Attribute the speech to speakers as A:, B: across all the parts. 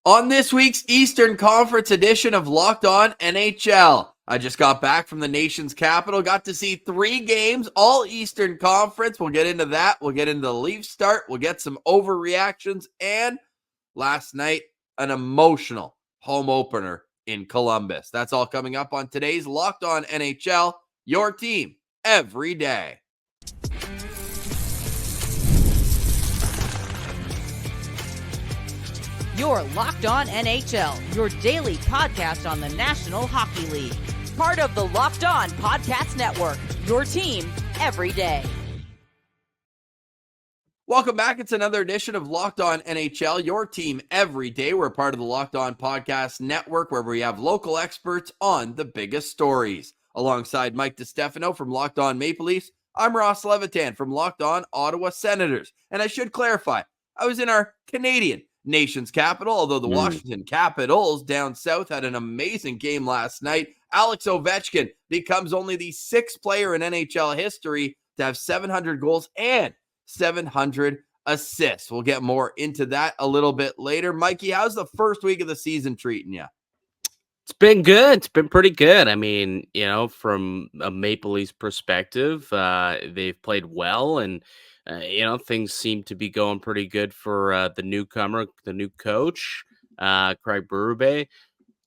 A: On this week's Eastern Conference edition of Locked On NHL, I just got back from the nation's capital, got to see 3 games, all Eastern Conference. We'll get into that. We'll get into the Leafs start. We'll get some overreactions. And last night, an emotional home opener in Columbus. That's all coming up on today's Locked On NHL, your team every day.
B: You're Locked On NHL, your daily podcast on the National Hockey League. Part of the Locked On Podcast Network, your team every day.
A: Welcome back. It's another edition of Locked On NHL, your team every day. We're part of the Locked On Podcast Network, where we have local experts on the biggest stories. Alongside Mike DiStefano from Locked On Maple Leafs, I'm Ross Levitan from Locked On Ottawa Senators. And I should clarify, I was in our Canadian nation's capital, although the Washington Capitals down south had an amazing game last night. Alex Ovechkin becomes only the 6th player in NHL history to have 700 goals and 700 assists. We'll get more into that a little bit later. Mikey, how's the first week of the season treating you?
C: It's been good. It's been pretty good. I mean, from a Maple Leafs perspective, they've played well, and things seem to be going pretty good for the newcomer, the new coach, Craig Berube.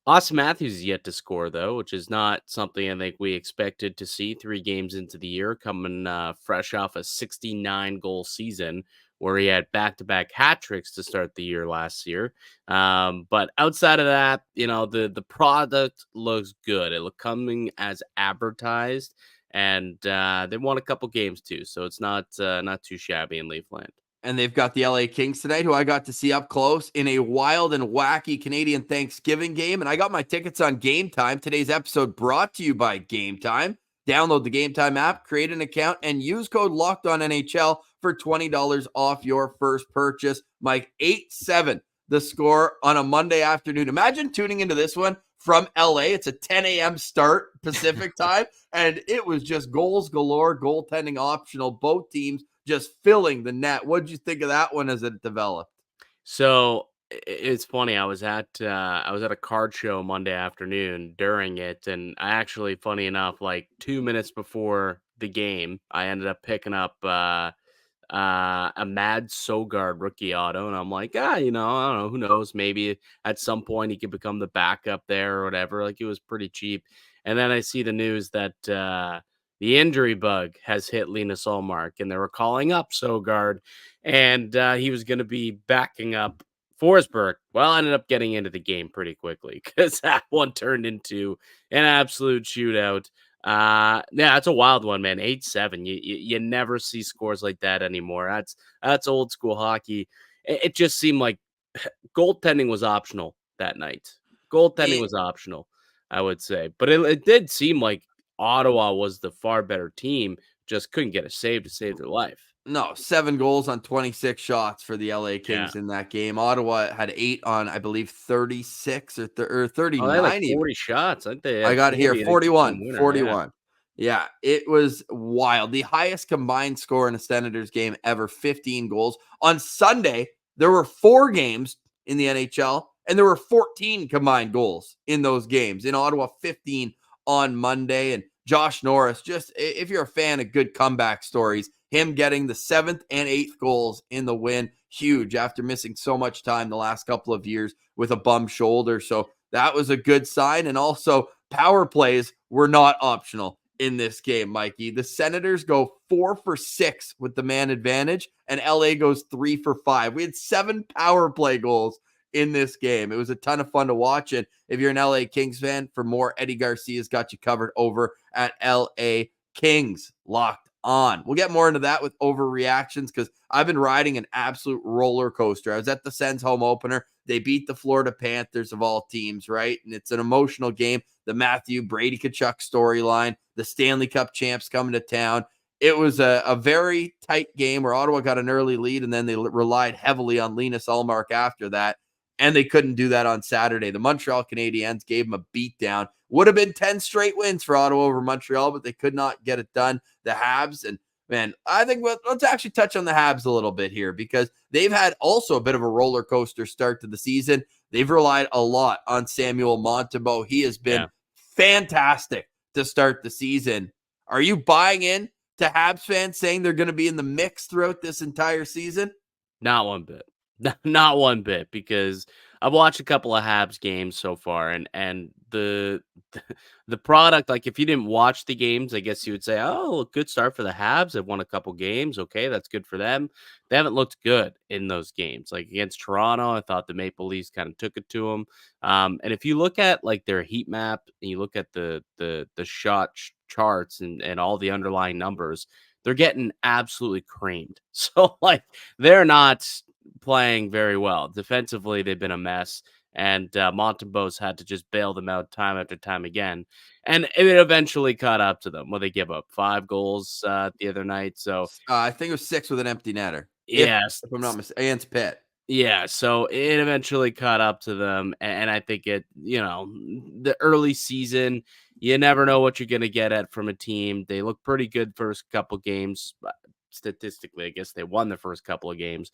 C: Austin Matthews is yet to score, though, which is not something I think we expected to see 3 games into the year, coming fresh off a 69-goal season where he had back-to-back hat tricks to start the year last year. But outside of that, the product looks good. It looked coming as advertised, and they won a couple games too, so it's not too shabby in Leafland.
A: And they've got the LA Kings tonight, who I got to see up close in a wild and wacky Canadian Thanksgiving game. And I got my tickets on Game Time. Today's episode brought to you by Game Time. Download the Game Time app, create an account, and use code LOCKEDONNHL for $20 off your first purchase. Mike, 8-7, the score on a Monday afternoon. Imagine tuning into this one from LA. It's a 10 a.m. start Pacific time, and it was just goals galore, goaltending optional, both teams just filling the net. What did you think of that one as it developed?
C: So it's funny. I was at a card show Monday afternoon during it, and I actually, funny enough, like 2 minutes before the game, I ended up picking up a Mad Sogard rookie auto, and I'm like, I don't know, who knows? Maybe at some point he could become the backup there or whatever. Like, it was pretty cheap, and then I see the news that the injury bug has hit Linus Ullmark, and they were calling up Sogard, and he was going to be backing up Forsberg. Well, I ended up getting into the game pretty quickly because that one turned into an absolute shootout. Yeah, it's a wild one, man. 8-7. You never see scores like that anymore. That's old school hockey. It just seemed like goaltending was optional that night. Goaltending was optional, I would say. But it did seem like Ottawa was the far better team, just couldn't get a save to save their life.
A: No, 7 goals on 26 shots for the LA Kings in that game. Ottawa had 8 on, I believe, 36 or 39.
C: They had like 40 shots. I
A: got it here, 41. Yeah, it was wild. The highest combined score in a Senators game ever, 15 goals. On Sunday, there were 4 games in the NHL, and there were 14 combined goals in those games. In Ottawa, 15 on Monday. And Josh Norris, just if you're a fan of good comeback stories, him getting the 7th and 8th goals in the win, huge after missing so much time the last couple of years with a bum shoulder. So that was a good sign. And also, power plays were not optional in this game, Mikey. The Senators go 4 for 6 with the man advantage, and LA goes 3 for 5. We had 7 power play goals in this game. It was a ton of fun to watch. And if you're an LA Kings fan, for more, Eddie Garcia's got you covered over at LA Kings Locked On. We'll get more into that with overreactions, because I've been riding an absolute roller coaster. I was at the Sens home opener. They beat the Florida Panthers of all teams, right? And it's an emotional game. The Matthew Brady Tkachuk storyline, the Stanley Cup champs coming to town. It was a very tight game where Ottawa got an early lead, and then they relied heavily on Linus Ullmark after that. And they couldn't do that on Saturday. The Montreal Canadiens gave them a beatdown. Would have been 10 straight wins for Ottawa over Montreal, but they could not get it done. The Habs, and man, I think let's actually touch on the Habs a little bit here, because they've had also a bit of a roller coaster start to the season. they've relied a lot on Samuel Montembeault. He has been fantastic to start the season. Are you buying in to Habs fans saying they're going to be in the mix throughout this entire season?
C: Not one bit. Not one bit, because I've watched a couple of Habs games so far, and the product, like, if you didn't watch the games, I guess you would say, "Oh, good start for the Habs. They've won a couple games. Okay, that's good for them." They haven't looked good in those games. Like against Toronto, I thought the Maple Leafs kind of took it to them. And if you look at like their heat map and you look at the shot charts and all the underlying numbers, they're getting absolutely creamed. So like they're not playing very well. Defensively, they've been a mess. And Montembeault's had to just bail them out time after time again. And it eventually caught up to them. Well, they give up 5 goals the other night. So,
A: I think it was 6 with an empty netter.
C: yes.
A: If I'm not mistaken, against Pitt.
C: Yeah, so it eventually caught up to them, and I think the early season, you never know what you're going to get at from a team. They look pretty good first couple games. But statistically, I guess they won the first couple of games,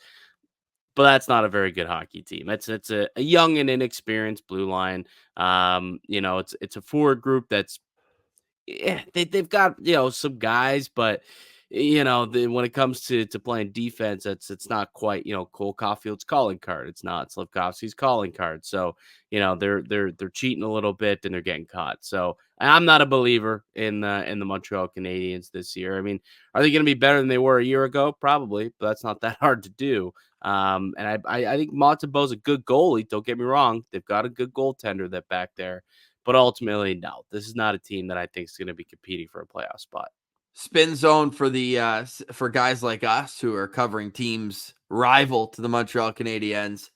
C: but that's not a very good hockey team. It's a young and inexperienced blue line. It's a forward group that's they've got some guys, but when it comes to playing defense, it's not quite Cole Caulfield's calling card. It's not Slavkovsky's calling card. So they're cheating a little bit and they're getting caught. So I'm not a believer in the Montreal Canadiens this year. I mean, are they going to be better than they were a year ago? Probably, but that's not that hard to do. And I think Montembeault's a good goalie. Don't get me wrong; they've got a good goaltender that back there. But ultimately, no, this is not a team that I think is going to be competing for a playoff spot.
A: Spin zone for the for guys like us who are covering teams rival to the Montreal Canadiens.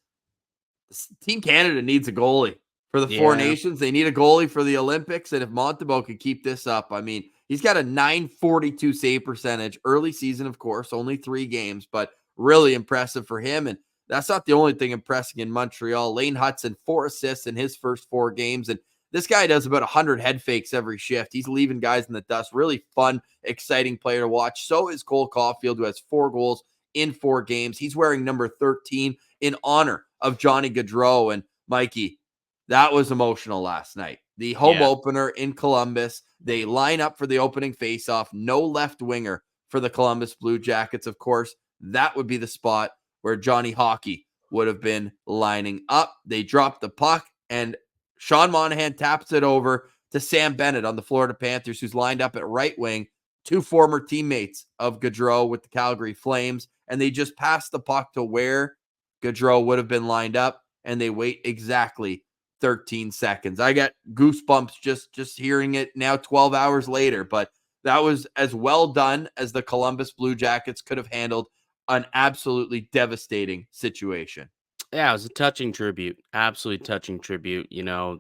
A: Team Canada needs a goalie for the Four Nations. They need a goalie for the Olympics, and if Montembeault could keep this up, I mean, he's got a .942 save percentage. Early season, of course, only 3 games, but really impressive for him. And that's not the only thing impressing in Montreal. Lane Hudson, 4 assists in his first 4 games, and this guy does about 100 head fakes every shift. He's leaving guys in the dust. Really fun, exciting player to watch. So is Cole Caulfield, who has 4 goals in 4 games. He's wearing number 13 in honor of Johnny Gaudreau. And Mikey, that was emotional last night. The home opener in Columbus. They line up for the opening faceoff. No left winger for the Columbus Blue Jackets. Of course, that would be the spot where Johnny Hockey would have been lining up. They dropped the puck, and Sean Monahan taps it over to Sam Bennett on the Florida Panthers, who's lined up at right wing, 2 former teammates of Gaudreau with the Calgary Flames, and they just pass the puck to where Gaudreau would have been lined up, and they wait exactly 13 seconds. I got goosebumps just hearing it now 12 hours later, but that was as well done as the Columbus Blue Jackets could have handled an absolutely devastating situation.
C: Yeah, it was a touching tribute. Absolutely touching tribute.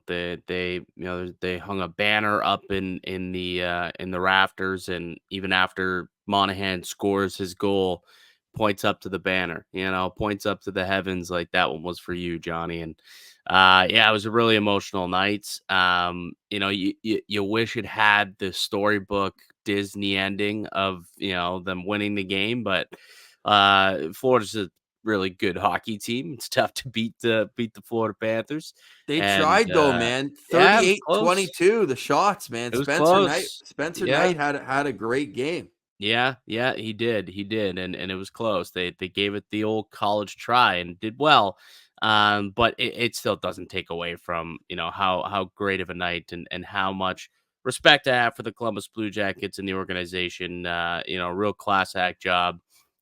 C: They hung a banner up in the rafters, and even after Monahan scores his goal, points up to the banner, points up to the heavens, like that one was for you, Johnny. And it was a really emotional night. You wish it had the storybook Disney ending of them winning the game, but Florida's a really good hockey team. It's tough to beat the Florida Panthers.
A: They tried though, man. 38-22, the shots, man.
C: It was close.
A: Spencer Knight had a great game.
C: Yeah, he did. And it was close. They gave it the old college try and did well. But it still doesn't take away from, how great of a night and how much respect I have for the Columbus Blue Jackets and the organization. Real class act job.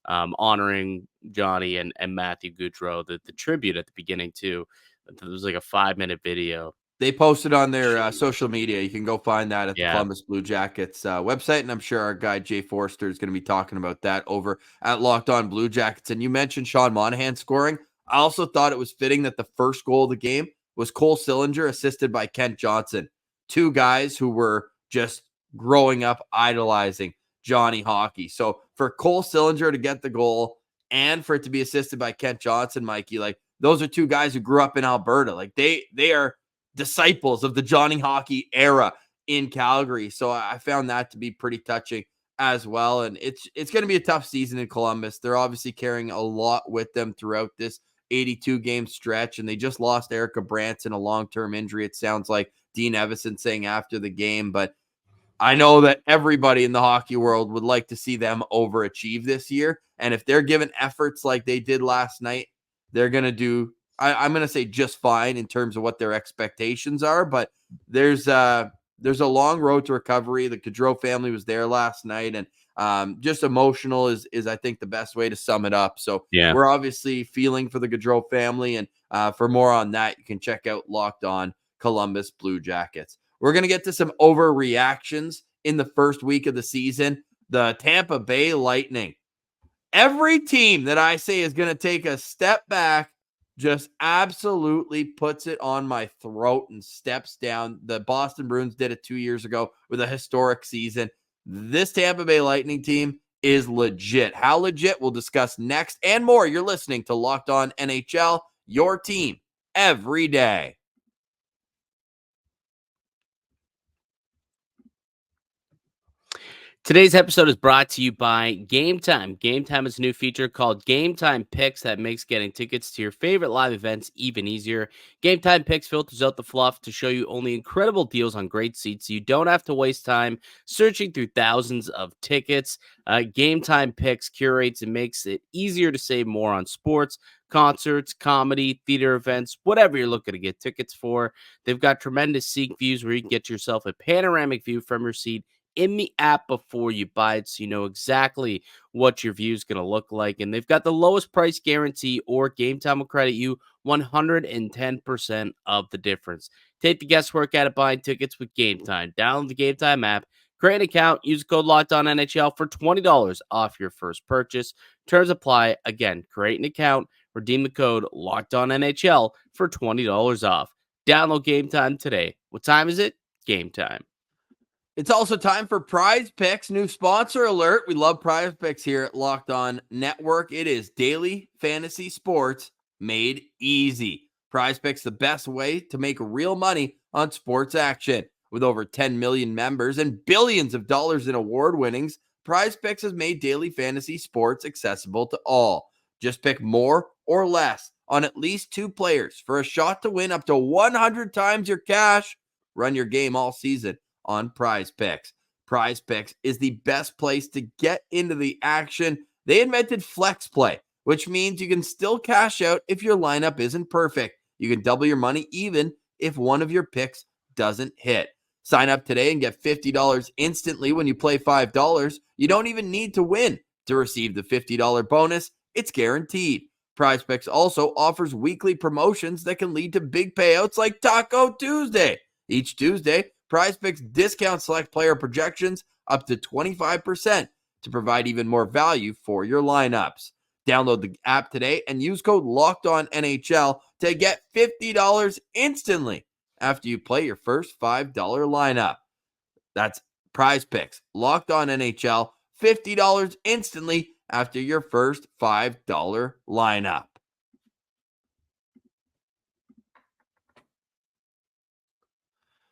C: Honoring Johnny and Matthew Gaudreau, the tribute at the beginning too. It was like a 5-minute video.
A: They posted on their social media. You can go find that at the Columbus Blue Jackets website, and I'm sure our guy Jay Forster is going to be talking about that over at Locked On Blue Jackets. And you mentioned Sean Monahan scoring. I also thought it was fitting that the first goal of the game was Cole Sillinger, assisted by Kent Johnson. 2 guys who were just growing up idolizing Johnny Hockey. So for Cole Sillinger to get the goal and for it to be assisted by Kent Johnson, Mikey, like those are 2 guys who grew up in Alberta. Like they are disciples of the Johnny Hockey era in Calgary. So I found that to be pretty touching as well. And it's going to be a tough season in Columbus. They're obviously carrying a lot with them throughout this 82 game stretch, and they just lost Erica Brantz in a long-term injury. It sounds like Dean Evison saying after the game, but I know that everybody in the hockey world would like to see them overachieve this year. And if they're given efforts like they did last night, they're going to do, I'm going to say just fine in terms of what their expectations are. But there's a long road to recovery. The Gaudreau family was there last night, and just emotional is I think the best way to sum it up. So we're obviously feeling for the Gaudreau family. And for more on that, you can check out Locked On Columbus Blue Jackets. We're going to get to some overreactions in the first week of the season. The Tampa Bay Lightning. Every team that I say is going to take a step back just absolutely puts it on my throat and steps down. The Boston Bruins did it 2 years ago with a historic season. This Tampa Bay Lightning team is legit. How legit, we'll discuss next and more. You're listening to Locked On NHL, your team every day.
C: Today's episode is brought to you by Game Time. Game Time is a new feature called Game Time Picks that makes getting tickets to your favorite live events even easier. Game Time Picks filters out the fluff to show you only incredible deals on great seats so you don't have to waste time searching through thousands of tickets. Game Time Picks curates and makes it easier to save more on sports, concerts, comedy, theater events, whatever you're looking to get tickets for. They've got tremendous seat views where you can get yourself a panoramic view from your seat in the app before you buy it, so you know exactly what your view is going to look like. And they've got the lowest price guarantee, or Game Time will credit you 110% of the difference. Take the guesswork out of buying tickets with Game Time. Download the Game Time app, create an account, use code LOCKEDONNHL for $20 off your first purchase. Terms apply. Again, create an account, redeem the code LOCKEDONNHL for $20 off. Download Game Time today. What time is it? Game Time.
A: It's also time for PrizePicks, new sponsor alert. We love PrizePicks here at Locked On Network. It is daily fantasy sports made easy. PrizePicks, the best way to make real money on sports action. With over 10 million members and billions of dollars in award winnings, PrizePicks has made daily fantasy sports accessible to all. Just pick more or less on at least 2 players for a shot to win up to 100 times your cash. Run your game all season on PrizePicks. PrizePicks is the best place to get into the action. They invented Flex Play, which means you can still cash out if your lineup isn't perfect. You can double your money even if one of your picks doesn't hit. Sign up today and get $50 instantly when you play $5. You don't even need to win to receive the $50 bonus. It's guaranteed. PrizePicks also offers weekly promotions that can lead to big payouts like Taco Tuesday. Each Tuesday, PrizePicks discount select player projections up to 25% to provide even more value for your lineups. Download the app today and use code LOCKEDONNHL to get $50 instantly after you play your first $5 lineup. That's PrizePicks, Locked On NHL, $50 instantly after your first $5 lineup.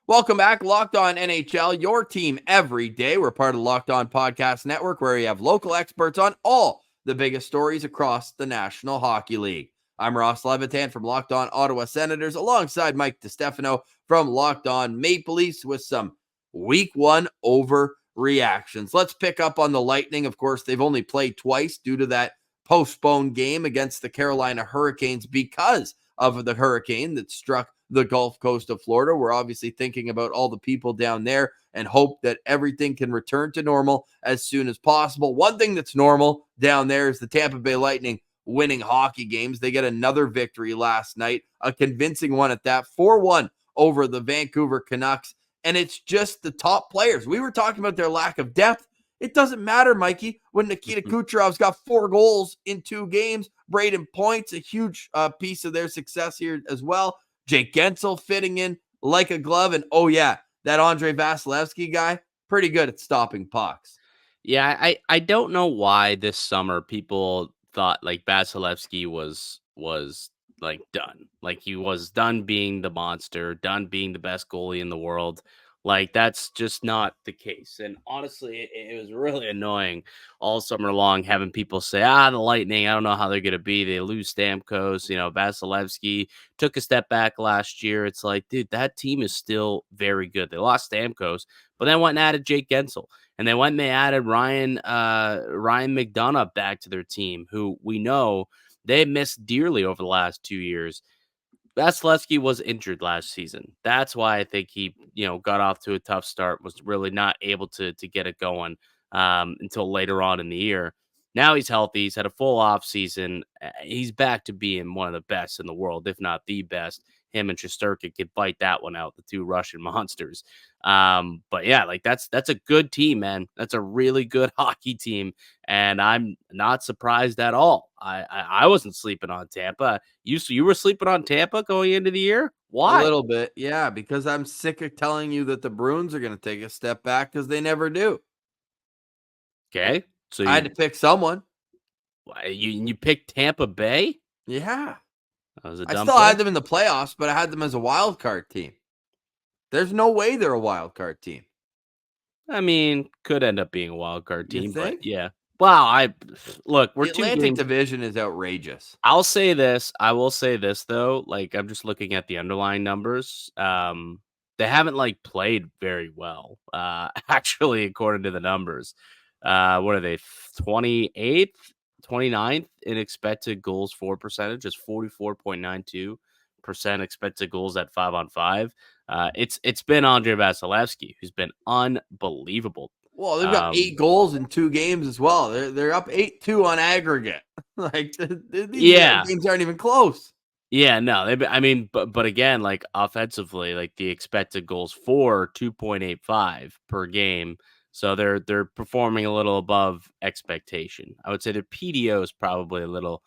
A: Welcome back, Locked On NHL, your team every day. We're part of the Locked On Podcast Network, where we have local experts on all the biggest stories across the National Hockey League. I'm Ross Levitan from Locked On Ottawa Senators, alongside Mike DiStefano from Locked On Maple Leafs with some Week 1 overreactions. Let's pick up on the Lightning. Of course, they've only played twice due to that postponed game against the Carolina Hurricanes because of the hurricane that struck the Gulf Coast of Florida. We're obviously thinking about all the people down there and hope that everything can return to normal as soon as possible. One thing that's normal down there is the Tampa Bay Lightning winning hockey games. They get another victory last night, a convincing one at that, 4-1 over the Vancouver Canucks. And it's just the top players. We were talking about their lack of depth. It doesn't matter, Mikey, when Nikita Kucherov's got 4 goals in 2 games. Braden Point's a huge piece of their success here as well. Jake Gensel fitting in like a glove. And, oh, yeah, that Andrei Vasilevsky guy, pretty good at stopping pucks.
C: Yeah, I don't know why this summer people thought like Vasilevsky was like done. Like he was done being the monster, done being the best goalie in the world. Like, that's just not the case. And honestly, it was really annoying all summer long having people say, the Lightning, I don't know how they're going to be. They lose Stamkos. Vasilevsky took a step back last year. It's like, dude, that team is still very good. They lost Stamkos, but then went and added Jake Gensel. And they went and they added Ryan McDonough back to their team, who we know they missed dearly over the last 2 years. Vasilevsky was injured last season. That's why I think he, got off to a tough start, was really not able to get it going until later on in the year. Now he's healthy. He's had a full off season. He's back to being one of the best in the world, if not the best. Him and Shesterkin could fight that one out, the two Russian monsters. But yeah, like that's a good team, man. That's a really good hockey team, and I'm not surprised at all. I wasn't sleeping on Tampa. You were sleeping on Tampa going into the year? Why?
A: A little bit, yeah, because I'm sick of telling you that the Bruins are going to take a step back because they never do.
C: Okay, so
A: I had to pick someone.
C: You picked Tampa Bay?
A: Yeah.
C: That was a
A: I
C: dumb
A: still
C: pick.
A: had them in the playoffs, but I had them as a wild card team. There's no way they're a wild card team.
C: I mean, could end up being a wild card team, but yeah.
A: Wow,
C: we're
A: the Atlantic Division is outrageous.
C: I will say this though, like I'm just looking at the underlying numbers. They haven't played very well. Actually, according to the numbers. What are they? 28th, 29th in expected goals for percentage, just 44.92% expected goals at 5-on-5. It's been Andre Vasilevsky, who's been unbelievable.
A: Well, they've got 8 goals in 2 games as well. They're up 8-2 on aggregate. These games aren't even close.
C: Yeah, no, but again, offensively, the expected goals for 2.85 per game. So they're performing a little above expectation. I would say their PDO is probably a little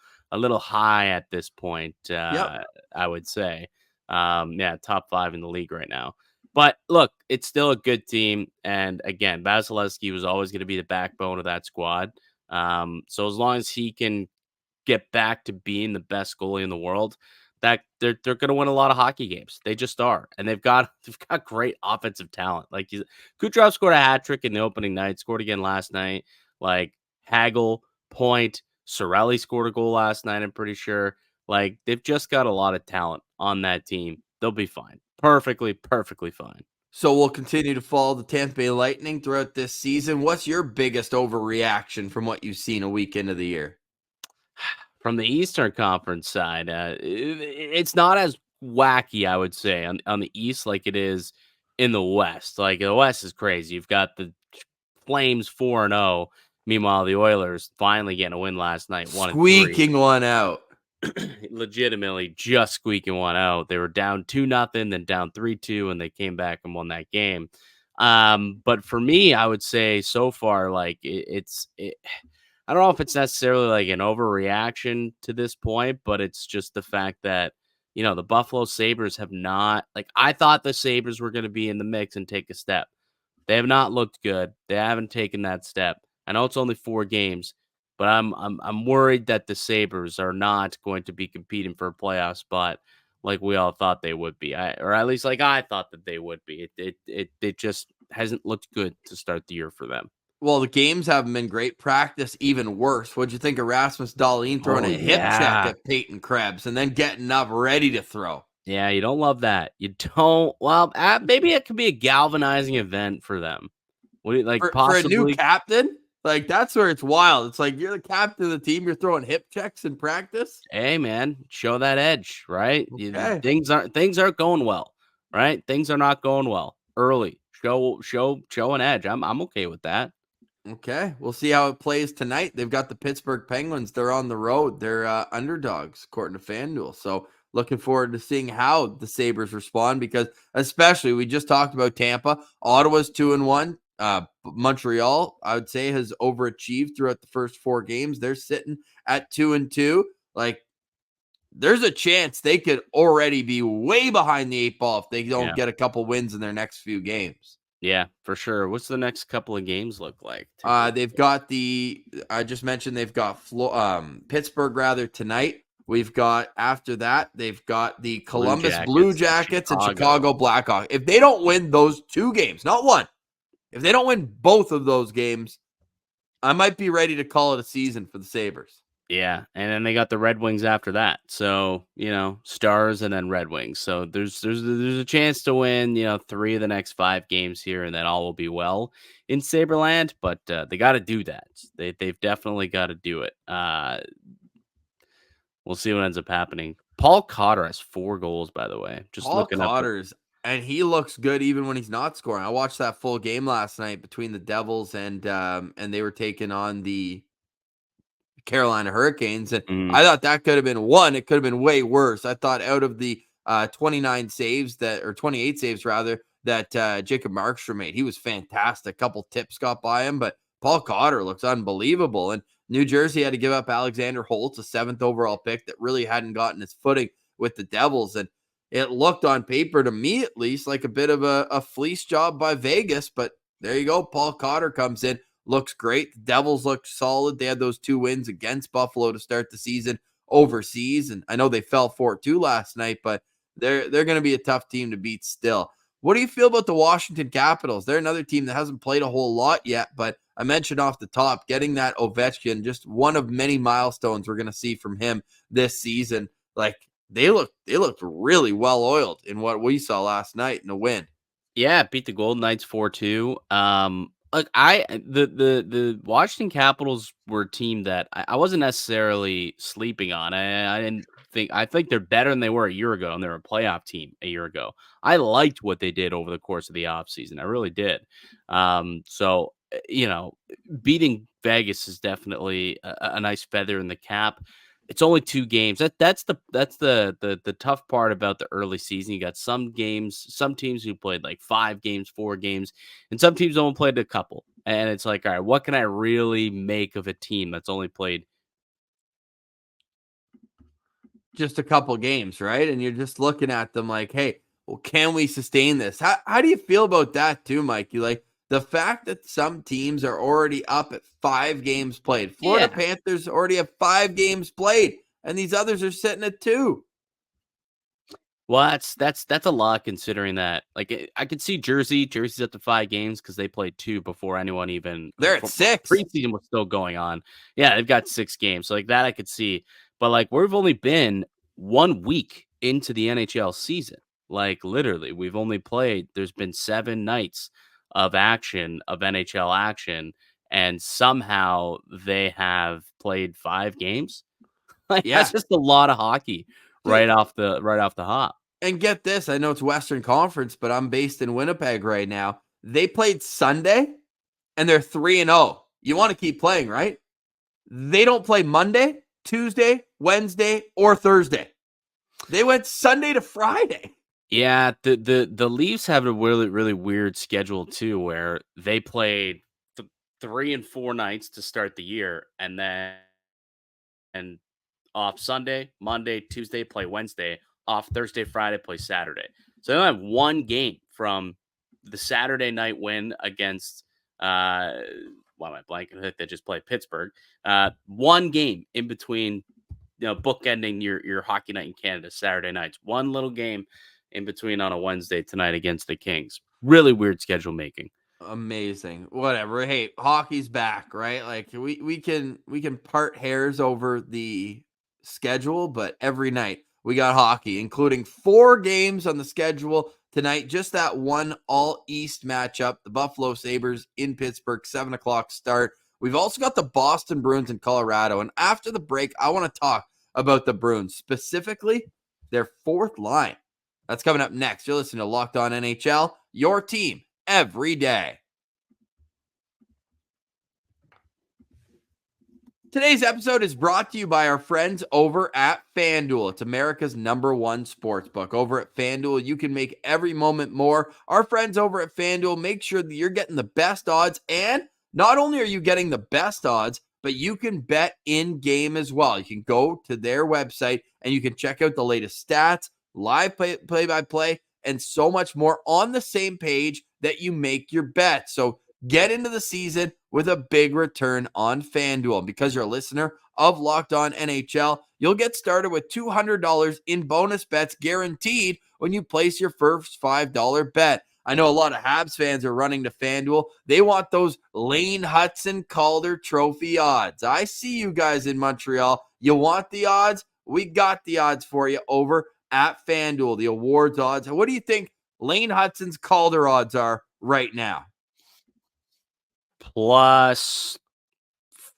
C: high at this point. I would say, top 5 in the league right now. But look, it's still a good team, and again, Vasilevsky was always going to be the backbone of that squad. So as long as he can get back to being the best goalie in the world, that they're going to win a lot of hockey games. They just are, and they've got great offensive talent. Kucherov scored a hat trick in the opening night, scored again last night. Hagel, Point, Cirelli scored a goal last night. I'm pretty sure. They've just got a lot of talent on that team. They'll be fine. Perfectly fine.
A: So we'll continue to follow the Tampa Bay Lightning throughout this season. What's your biggest overreaction from what you've seen a week into the year?
C: From the Eastern Conference side, it's not as wacky, I would say, on the East like it is in the West. The West is crazy. You've got the Flames 4-0. Meanwhile, the Oilers finally getting a win last night, 1-3.
A: Squeaking one out.
C: Legitimately just squeaking one out. They were down 2-0, then down 3-2, and they came back and won that game. But for me, I would say so far, I don't know if it's necessarily an overreaction to this point, but it's just the fact that, the Buffalo Sabres have not, I thought the Sabres were going to be in the mix and take a step. They have not looked good. They haven't taken that step. I know it's only 4 games, but I'm worried that the Sabres are not going to be competing for a playoff spot like we all thought they would be, or at least I thought that they would be. It just hasn't looked good to start the year for them.
A: Well, the games haven't been great. Practice, even worse. What'd you think of Rasmus Dahlin throwing a hip check at Peyton Krebs and then getting up ready to throw?
C: Yeah, you don't love that. You don't. Well, maybe it could be a galvanizing event for them. What do you
A: for a new captain? That's where it's wild. It's you're the captain of the team. You're throwing hip checks in practice.
C: Hey, man, show that edge, right?
A: Okay.
C: Things aren't going well, right? Things are not going well early. Show an edge. I'm okay with that.
A: Okay, we'll see how it plays tonight. They've got the Pittsburgh Penguins. They're on the road. They're underdogs, according to FanDuel. So looking forward to seeing how the Sabres respond because especially we just talked about Tampa. Ottawa's 2-1. Montreal, I would say, has overachieved throughout the first 4 games. They're sitting at 2-2. There's a chance they could already be way behind the 8 ball if they don't get a couple wins in their next few games.
C: Yeah, for sure. What's the next couple of games look like?
A: They've got I just mentioned they've got Pittsburgh tonight. We've got, after that, they've got the Columbus Blue Jackets and Chicago Blackhawks. If they don't win those 2 games, not one, if they don't win both of those games, I might be ready to call it a season for the Sabres.
C: Yeah, and then they got the Red Wings after that. So, Stars and then Red Wings. So there's a chance to win, 3 of the next 5 games here, and then all will be well in Saberland. But they got to do that. They've definitely got to do it. We'll see what ends up happening. Paul Cotter has 4 goals, by the way. Just
A: Paul
C: looking
A: Cotter's, and he looks good even when he's not scoring. I watched that full game last night between the Devils and they were taking on the Carolina Hurricanes, and I thought that could have been one. It could have been way worse. I thought out of the 28 saves rather, that Jacob Markstrom made, he was fantastic. A couple tips got by him, but Paul Cotter looks unbelievable. And New Jersey had to give up Alexander Holtz, a 7th overall pick that really hadn't gotten his footing with the Devils. And it looked on paper, to me at least, like a bit of a fleece job by Vegas. But there you go. Paul Cotter comes in, looks great. The Devils looked solid. They had those 2 wins against Buffalo to start the season overseas. And I know they fell 4-2 last night, but they're going to be a tough team to beat still. What do you feel about the Washington Capitals? They're another team that hasn't played a whole lot yet, but I mentioned off the top, getting that Ovechkin, just one of many milestones we're going to see from him this season. Like, they looked really well oiled in what we saw last night in a win.
C: Yeah, beat the Golden Knights 4-2. Look, the Washington Capitals were a team that I wasn't necessarily sleeping on. I think they're better than they were a year ago, and they're a playoff team a year ago. I liked what they did over the course of the offseason. I really did. So, beating Vegas is definitely a nice feather in the cap. It's only 2 games. That's the tough part about the early season. You got some teams who played like 5 games, 4 games, and some teams only played a couple. And it's like, all right, what can I really make of a team that's only played
A: just a couple games, right? And you're just looking at them like, hey, well, can we sustain this? How do you feel about that too, Mike? You like the fact that some teams are already up at 5 games played. Florida Panthers already have 5 games played, and these others are sitting at 2.
C: Well, that's a lot considering that. Like, I could see Jersey's up to 5 games because they played 2 before anyone even.
A: They're at 6.
C: Preseason was still going on. Yeah, they've got 6 games, so like that I could see. But like, we've only been 1 week into the NHL season. Like, literally, we've only played. There's been 7 nights of action, of NHL action, and somehow they have played 5 games. Like, that's just a lot of hockey right off the hop.
A: And get this, I know it's Western Conference, but I'm based in Winnipeg right now. They played Sunday, and they're 3-0. You want to keep playing, right? They don't play Monday, Tuesday, Wednesday, or Thursday. They went Sunday to Friday.
C: Yeah, the Leafs have a really, really weird schedule too, where they played 3 and 4 nights to start the year, and then off Sunday, Monday, Tuesday, play Wednesday, off Thursday, Friday, play Saturday. So they only have 1 game from the Saturday night win against why am I blanking? They just played Pittsburgh. 1 game in between, bookending your hockey night in Canada Saturday nights. 1 little game in between on a Wednesday tonight against the Kings. Really weird schedule making.
A: Amazing. Whatever. Hey, hockey's back, right? Like we can part hairs over the schedule, but every night we got hockey, including 4 games on the schedule tonight. Just that one all East matchup, the Buffalo Sabres in Pittsburgh, 7:00 start. We've also got the Boston Bruins in Colorado. And after the break, I want to talk about the Bruins, specifically their 4th line. That's coming up next. You're listening to Locked On NHL, your team every day. Today's episode is brought to you by our friends over at FanDuel. It's America's #1 sportsbook. Over at FanDuel, you can make every moment more. Our friends over at FanDuel make sure that you're getting the best odds, and not only are you getting the best odds, but you can bet in-game as well. You can go to their website and you can check out the latest stats, live play-by-play, and so much more on the same page that you make your bet. So get into the season with a big return on FanDuel. Because you're a listener of Locked On NHL, you'll get started with $200 in bonus bets guaranteed when you place your first $5 bet. I know a lot of Habs fans are running to FanDuel. They want those Lane Hudson Calder Trophy odds. I see you guys in Montreal. You want the odds? We got the odds for you over at FanDuel, the awards odds. What do you think Lane Hudson's Calder odds are right now?
C: Plus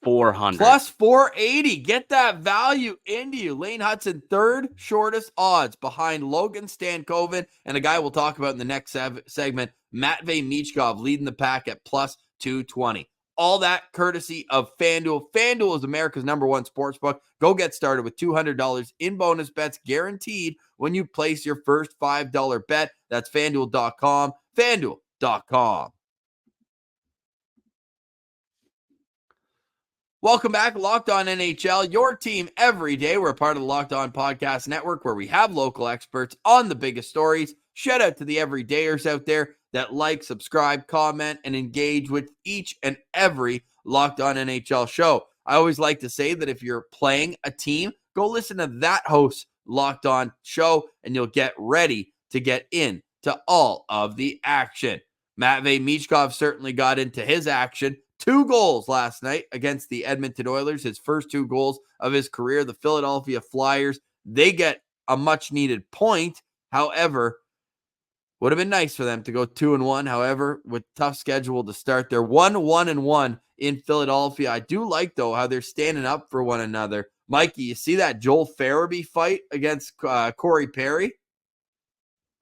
C: 400.
A: Plus 480. Get that value into you. Lane Hudson, third shortest odds behind Logan Stankoven and a guy we'll talk about in the next segment, Matvei Michkov, leading the pack at plus 220. All that courtesy of FanDuel. FanDuel is America's #1 sportsbook. Go get started with $200 in bonus bets guaranteed when you place your first $5 bet. That's FanDuel.com. FanDuel.com. Welcome back, Locked On NHL, your team every day. We're a part of the Locked On Podcast Network where we have local experts on the biggest stories. Shout out to the everydayers out there that like, subscribe, comment, and engage with each and every Locked On NHL show. I always like to say that if you're playing a team, go listen to that host's Locked On show, and you'll get ready to get into all of the action. Matvei Michkov certainly got into his action. 2 goals last night against the Edmonton Oilers, his first 2 goals of his career. The Philadelphia Flyers, they get a much-needed point. However, would have been nice for them to go 2-1. However, with tough schedule to start, they're 1-1-1 in Philadelphia. I do like, though, how they're standing up for one another. Mikey, you see that Joel Farabee fight against Corey Perry?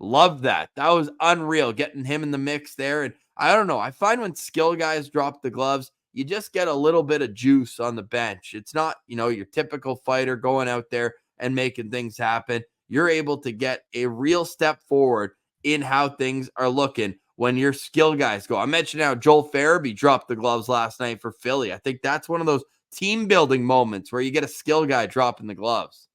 A: Love that. That was unreal, getting him in the mix there. And I don't know. I find when skill guys drop the gloves, you just get a little bit of juice on the bench. It's not, your typical fighter going out there and making things happen. You're able to get a real step forward in how things are looking when your skill guys go. I mentioned how Joel Farabee dropped the gloves last night for Philly. I think that's one of those team building moments where you get a skill guy dropping the gloves.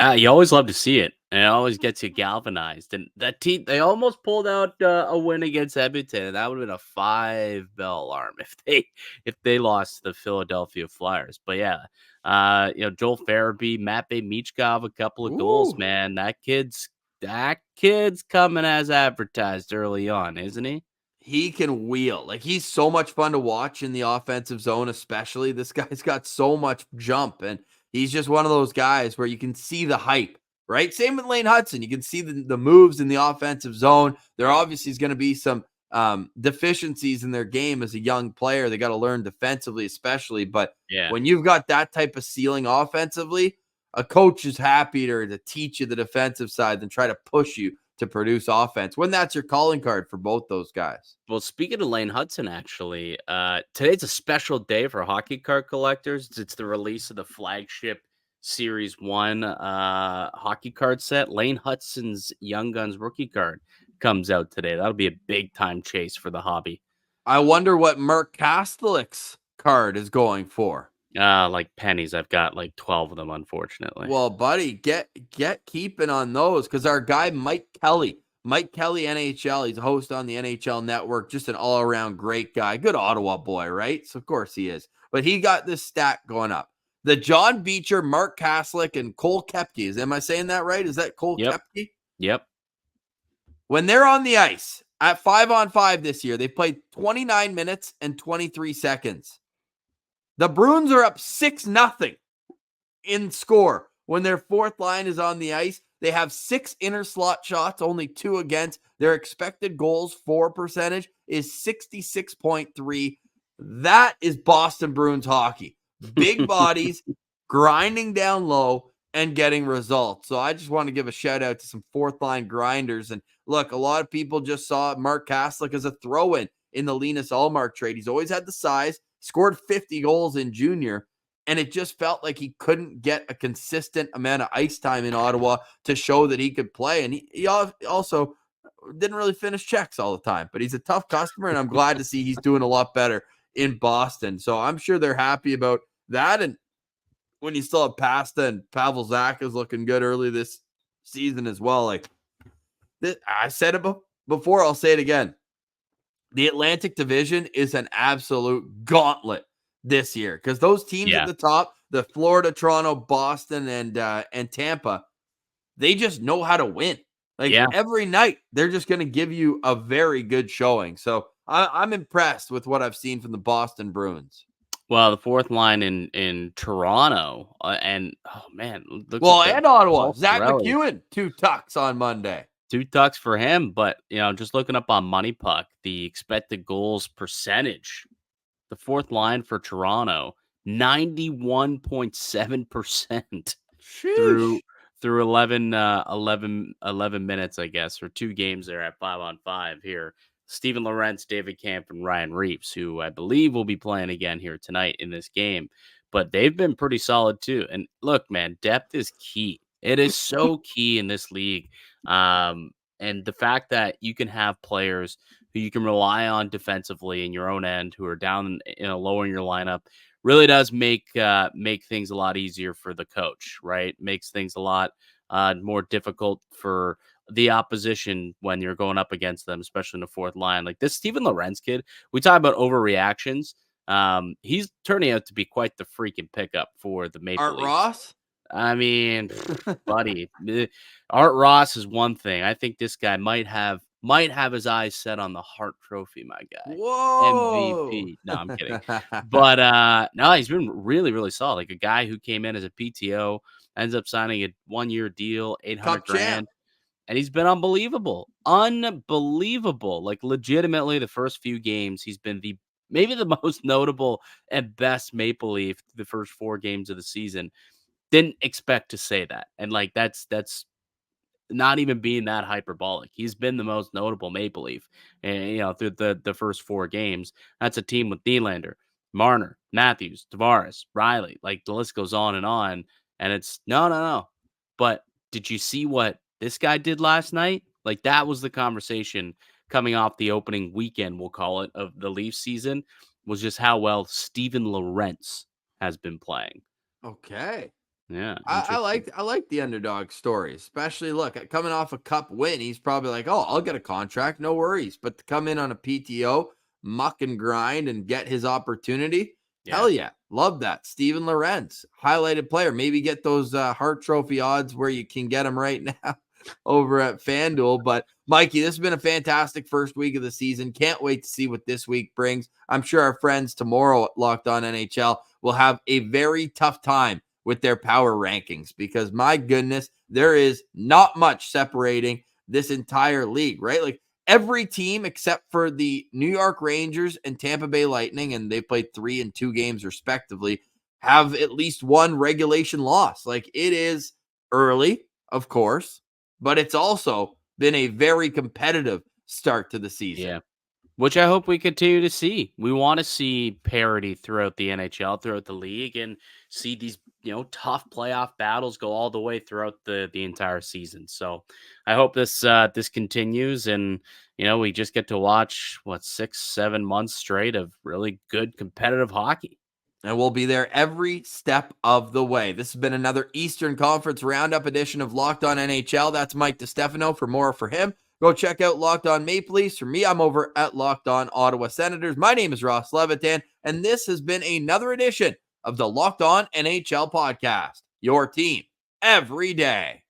C: You always love to see it. And it always gets you galvanized. And that team, they almost pulled out a win against Edmonton, and that would have been a 5-bell alarm if they lost to the Philadelphia Flyers. But yeah, Joel Farabee, Matvei Michkov, a couple of goals, man. That kid's coming as advertised early on, isn't he?
A: He can wheel. Like, he's so much fun to watch in the offensive zone, especially. This guy's got so much jump, and he's just one of those guys where you can see the hype. Right? Same with Lane Hudson. You can see the moves in the offensive zone. There obviously is going to be some deficiencies in their game as a young player. They got to learn defensively, especially. But when you've got that type of ceiling offensively, a coach is happier to teach you the defensive side than try to push you to produce offense when that's your calling card for both those guys.
C: Well, speaking of Lane Hudson, actually, today's a special day for hockey card collectors. It's the release of the flagship Series 1 hockey card set. Lane Hudson's Young Guns rookie card comes out today. That'll be a big time chase for the hobby.
A: I wonder what Mark Kastelik's card is going for.
C: Like pennies. I've got like 12 of them, unfortunately.
A: Well, buddy, get keeping on those, because our guy Mike Kelly NHL, he's a host on the NHL Network, just an all-around great guy. Good Ottawa boy, right? So of course he is. But he got this stat going up. The John Beecher, Mark Kastelik, and Cole Koepke. Am I saying that right? Is that Cole Koepke?
C: Yep.
A: When they're on the ice at 5-on-5 this year, they played 29 minutes and 23 seconds. The Bruins are up 6-0 in score. When their fourth line is on the ice, they have 6 inner slot shots, only 2 against. Their expected goals for percentage is 66.3. That is Boston Bruins hockey. Big bodies, grinding down low, and getting results. So I just want to give a shout out to some fourth line grinders. And look, a lot of people just saw Mark Kastelik as a throw-in in the Linus Ullmark trade. He's always had the size, scored 50 goals in junior, and it just felt like he couldn't get a consistent amount of ice time in Ottawa to show that he could play. And he also didn't really finish checks all the time, but he's a tough customer, and I'm glad to see he's doing a lot better in Boston. So I'm sure they're happy about that. And when you still have Pasta and Pavel Zacha is looking good early this season as well. Like this, I said it before, I'll say it again. the Atlantic Division is an absolute gauntlet this year because those teams at the top, the Florida, Toronto, Boston, and Tampa, they just know how to win. Like every night, they're just going to give you a very good showing. So I'm impressed with what I've seen from the Boston Bruins.
C: Well, the fourth line in Toronto, and oh man,
A: and Ottawa, Zach McEwen, 2 tucks on Monday.
C: 2 tucks for him, but just looking up on Money Puck, the expected goals percentage, the fourth line for Toronto, 91.7% through 11 minutes, I guess, or 2 games there at 5-on-5 here. Steven Lorentz, David Kampf, and Ryan Reeves, who I believe will be playing again here tonight in this game. But they've been pretty solid too. And look, man, depth is key. It is so key in this league. And the fact that you can have players who you can rely on defensively in your own end, who are down lower in your lineup, really does make things a lot easier for the coach, right? Makes things a lot more difficult for the opposition when you're going up against them, especially in the fourth line. Like this Steven Lorentz kid, we talk about overreactions. He's turning out to be quite the freaking pickup for the Maple Leafs.
A: Art Ross?
C: I mean, buddy, Art Ross is one thing. I think this guy might have his eyes set on the Hart Trophy, my guy.
A: Whoa.
C: MVP. No, I'm kidding. But no, he's been really, really solid. Like a guy who came in as a PTO, ends up signing a 1-year deal, $800,000. And he's been unbelievable. Like legitimately the first few games, he's been maybe the most notable and best Maple Leaf the first 4 games of the season. Didn't expect to say that. And like that's not even being that hyperbolic. He's been the most notable Maple Leaf and through the first 4 games. That's a team with Nylander, Marner, Matthews, Tavares, Riley. Like the list goes on. And it's no. But did you see what this guy did last night? Like that was the conversation coming off the opening weekend, we'll call it, of the Leafs season, was just how well Steven Lorentz has been playing.
A: Okay.
C: Yeah.
A: I like the underdog story, especially coming off a cup win. He's probably like, oh, I'll get a contract. No worries. But to come in on a PTO, muck and grind and get his opportunity. Yeah. Hell yeah. Love that. Steven Lorentz, highlighted player. Maybe get those Hart Trophy odds where you can get them right now over at FanDuel. But Mikey, this has been a fantastic first week of the season. Can't wait to see what this week brings. I'm sure our friends tomorrow at Locked On NHL will have a very tough time with their power rankings because my goodness, there is not much separating this entire league, right? Like every team except for the New York Rangers and Tampa Bay Lightning, and they played 3 and 2 games respectively, have at least one regulation loss. Like it is early, of course, but it's also been a very competitive start to the season.
C: Yeah. Which I hope we continue to see. We want to see parity throughout the NHL, throughout the league, and see these, tough playoff battles go all the way throughout the entire season. So I hope this continues, and we just get to watch 6-7 months straight of really good competitive hockey.
A: And we'll be there every step of the way. This has been another Eastern Conference Roundup edition of Locked On NHL. That's Mike DiStefano. For more for him, go check out Locked On Maple Leafs. For me, I'm over at Locked On Ottawa Senators. My name is Ross Levitan, and this has been another edition of the Locked On NHL podcast. Your team every day.